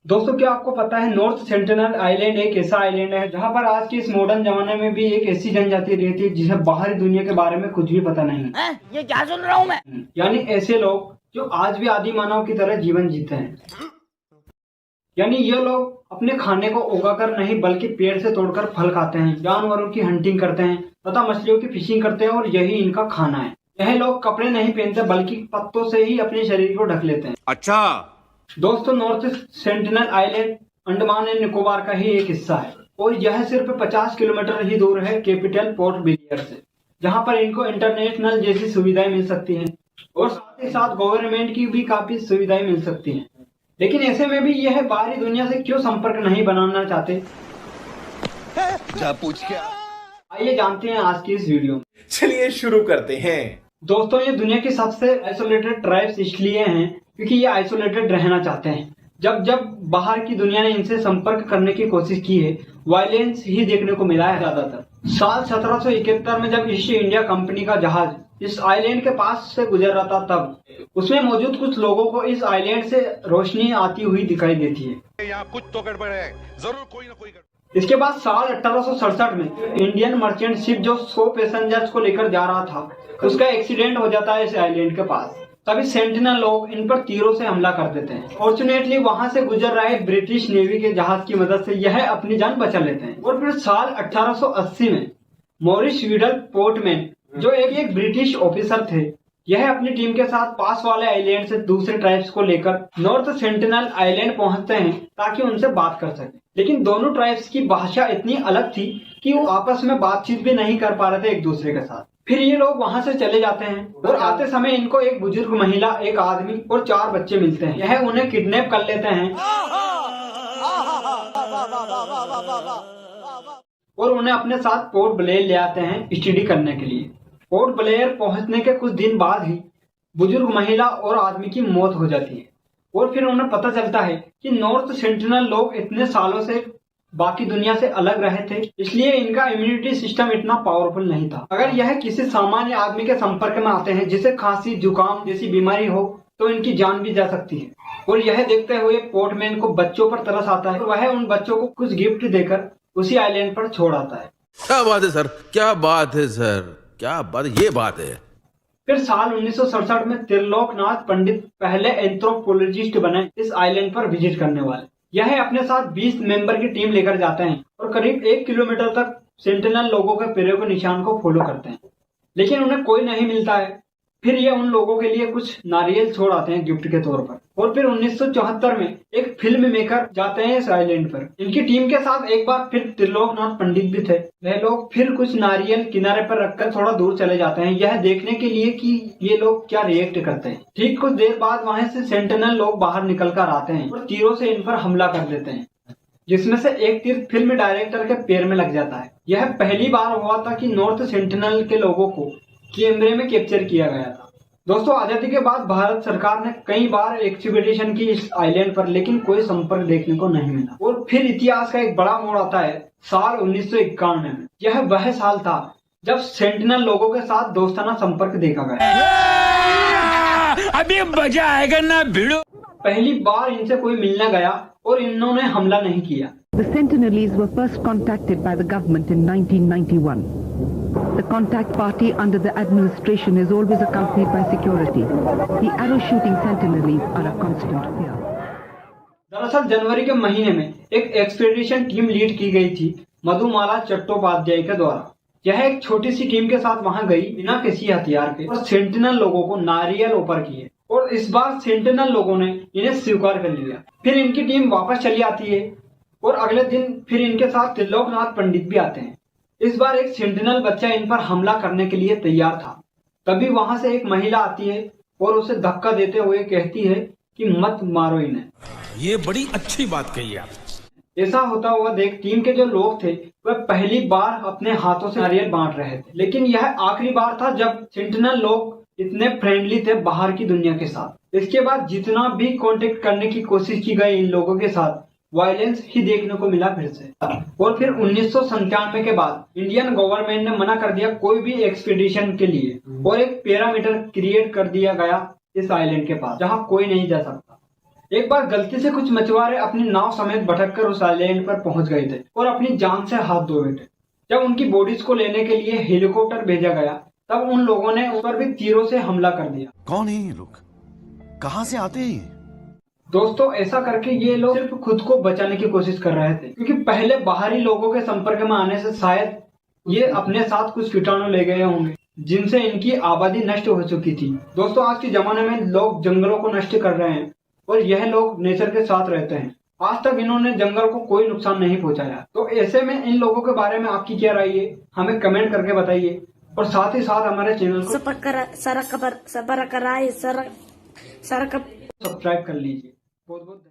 दोस्तों, क्या आपको पता है नॉर्थ सेंटिनल आइलैंड एक ऐसा आइलैंड है जहां पर आज के इस मॉडर्न जमाने में भी एक ऐसी जनजाति रहती है जिसे बाहरी दुनिया के बारे में कुछ भी पता नहीं है। ये क्या सुन रहा हूँ मैं? यानी ऐसे लोग जो आज भी आदि मानव की तरह जीवन जीते हैं। यानी ये लोग अपने खाने को उगाकर नहीं बल्कि पेड़ से तोड़कर फल खाते हैं, जानवरों की हंटिंग करते हैं तथा मछलियों की फिशिंग करते हैं और यही इनका खाना है। यह लोग कपड़े नहीं पहनते बल्कि पत्तों से ही अपने शरीर को ढक लेते हैं। अच्छा दोस्तों, north sentinel island Andaman and Nicobar का ही एक हिस्सा है और यह सिर्फ 50 किलोमीटर ही दूर है कैपिटल पोर्ट ब्लेयर से, जहां पर इनको इंटरनेशनल जैसी सुविधाएं मिल सकती हैं और साथ ही साथ गवर्नमेंट की भी काफी सुविधाएं मिल सकती हैं। लेकिन ऐसे में भी यह बाहरी दुनिया से क्यों संपर्क नहीं बनाना चाहते? पूछ क्या? आइए जानते हैं आज की इस वीडियो में। चलिए शुरू करते हैं। दोस्तों, ये दुनिया की सबसे आइसोलेटेड ट्राइब्स इसलिए हैं क्योंकि ये आइसोलेटेड रहना चाहते हैं। जब बाहर की दुनिया ने इनसे संपर्क करने की कोशिश की है, वायलेंस ही देखने को मिला है ज्यादातर। साल 1771 में जब ईस्ट इंडिया कंपनी का जहाज इस आइलैंड के पास से गुजर रहा था, तब उसमें मौजूद कुछ लोगों को इस आइलैंड से रोशनी आती हुई दिखाई देती है। यहाँ कुछ तो गड़बड़ है, जरूर कोई ना कोई गड़बड़। इसके बाद साल 1867 में इंडियन मर्चेंट शिप जो 100 पैसेंजर्स को लेकर जा रहा था, उसका एक्सीडेंट हो जाता है इस आइलैंड के पास। तभी सेंटिनल लोग इन पर तीरों से हमला कर देते हैं। फॉर्चुनेटली वहां से गुजर रहे ब्रिटिश नेवी के जहाज की मदद से यह अपनी जान बचा लेते हैं। और फिर साल 1880 में मॉरिस वीडल पोर्टमैन, जो एक ब्रिटिश ऑफिसर थे, यह अपनी टीम के साथ पास वाले आइलैंड से दूसरे ट्राइब्स को लेकर नॉर्थ सेंटिनल आइलैंड पहुंचते हैं ताकि उनसे बात कर सके। लेकिन दोनों ट्राइब्स की भाषा इतनी अलग थी कि वो आपस में बातचीत भी नहीं कर पा रहे थे एक दूसरे के साथ। फिर ये लोग वहां से चले जाते हैं और आते समय इनको एक बुजुर्ग महिला, एक आदमी और 4 बच्चे मिलते हैं। यह उन्हें किडनैप कर लेते हैं और उन्हें अपने साथ पोर्ट ब्लेयर ले आते हैं स्टडी करने के लिए। पोर्ट ब्लेयर पहुंचने के कुछ दिन बाद ही बुजुर्ग महिला और आदमी की मौत हो जाती है और फिर उन्हें पता चलता है कि नॉर्थ सेंटिनल लोग इतने सालों से बाकी दुनिया से अलग रहे थे, इसलिए इनका इम्यूनिटी सिस्टम इतना पावरफुल नहीं था। अगर यह किसी सामान्य आदमी के संपर्क में आते हैं जिसे खांसी जुकाम जैसी बीमारी हो, तो इनकी जान भी जा सकती है। और यह देखते हुए पोर्टमैन को बच्चों पर तरस आता है और वह उन बच्चों को कुछ गिफ्ट देकर उसी आइलैंड पर छोड़ आता है। क्या बात है सर, क्या बात है सर, क्या बात, ये बात है। फिर साल 1967 में त्रिलोकनाथ पंडित पहले एंथ्रोपोलॉजिस्ट बने इस आइलैंड पर विजिट करने वाले। यह अपने साथ 20 मेंबर की टीम लेकर जाते हैं और करीब 1 किलोमीटर तक सेंटिनल लोगों के पैरों के निशान को फॉलो करते हैं, लेकिन उन्हें कोई नहीं मिलता है। फिर ये उन लोगों के लिए कुछ नारियल छोड़ आते हैं गिफ्ट के तौर पर। और फिर 1974 में एक फिल्म मेकर जाते हैं इस आइलैंड पर। इनकी टीम के साथ एक बार फिर त्रिलोकनाथ पंडित भी थे। वह लोग फिर कुछ नारियल किनारे पर रखकर थोड़ा दूर चले जाते हैं, यह देखने के लिए कि ये लोग क्या रिएक्ट करते हैं। ठीक कुछ देर बाद वहां से सेंटिनल लोग बाहर निकल कर आते हैं और तीरों से इन पर हमला कर देते हैं, जिसमें से एक तीर फिल्म डायरेक्टर के पैर में लग जाता है। यह पहली बार हुआ था कि नॉर्थ सेंटिनल के लोगों को कैमरे में कैप्चर किया गया था। दोस्तों, आजादी के बाद भारत सरकार ने कई बार एक्सपीडिशन की इस आइलैंड पर, लेकिन कोई संपर्क देखने को नहीं मिला। और फिर इतिहास का एक बड़ा मोड़ आता है साल 1991 में। यह वह साल था जब सेंटिनल लोगों के साथ दोस्ताना संपर्क देखा गया। अभी मजा आएगा ना भिड़ो। पहली बार इनसे कोई मिलने गया और इन्होंने हमला नहीं किया। The Sentinelese were first contacted by the government in 1991. The contact party under the administration is always accompanied by security. The arrow-shooting Sentinelese are a constant fear. दरअसल जनवरी के महीने में एक एक्सपीडिशन टीम लीड की गई थी मधुमाला चट्टोपाध्याय के द्वारा। यह एक छोटी सी टीम के साथ वहां गई बिना किसी हथियार के और सेंटिनल लोगों को नारियल ऑफर किए और इस बार सेंटिनल लोगों ने इन्हें स्वीकार कर लिया। फिर इनकी टीम वापस चली आती है और अगले दिन फिर इनके साथ त्रिलोकनाथ पंडित भी आते हैं। इस बार एक सेंटिनल बच्चा इन पर हमला करने के लिए तैयार था। तभी वहां से एक महिला आती है और उसे धक्का देते हुए कहती है कि मत मारो इन्हें। ये बड़ी अच्छी बात कही आप। ऐसा होता हुआ देख टीम के जो लोग थे वह पहली बार अपने हाथों से नारियल बांट रहे थे, लेकिन यह आखिरी बार था जब सेंटिनल लोग इतने फ्रेंडली थे बाहर की दुनिया के साथ। इसके बाद जितना भी कांटेक्ट करने की कोशिश की गई इन लोगों के साथ, वायलेंस ही देखने को मिला फिर से। और फिर 1997 के बाद इंडियन गवर्नमेंट ने मना कर दिया कोई भी एक्सपीडिशन के लिए और एक पैरामीटर क्रिएट कर दिया गया इस आइलैंड के पास जहां कोई नहीं जा सकता। एक बार गलती से कुछ मछुआरे अपनी नाव समेत भटककर उस आइलैंड पर पहुंच गए थे और अपनी जान से हाथ धो बैठे। जब उनकी बॉडीज को लेने के लिए हेलीकॉप्टर भेजा गया तब उन लोगों ने उस पर भी तीरों से हमला कर दिया। कौन है ये लोग, कहां से आते हैं? दोस्तों ऐसा करके ये लोग सिर्फ खुद को बचाने की कोशिश कर रहे थे, क्योंकि पहले बाहरी लोगों के संपर्क में आने से शायद ये अपने साथ कुछ कीटाणु ले गए होंगे जिनसे इनकी आबादी नष्ट हो चुकी थी। दोस्तों आज के जमाने में लोग जंगलों को नष्ट कर रहे हैं और यह लोग नेचर के साथ रहते हैं। आज तक इन्होंने जंगल को कोई नुकसान नहीं पहुंचाया। तो ऐसे में इन लोगों के बारे में आपकी क्या राय है, हमें कमेंट करके बताइए और साथ ही साथ हमारे चैनल को सब्सक्राइब कर लीजिए। बहुत बहुत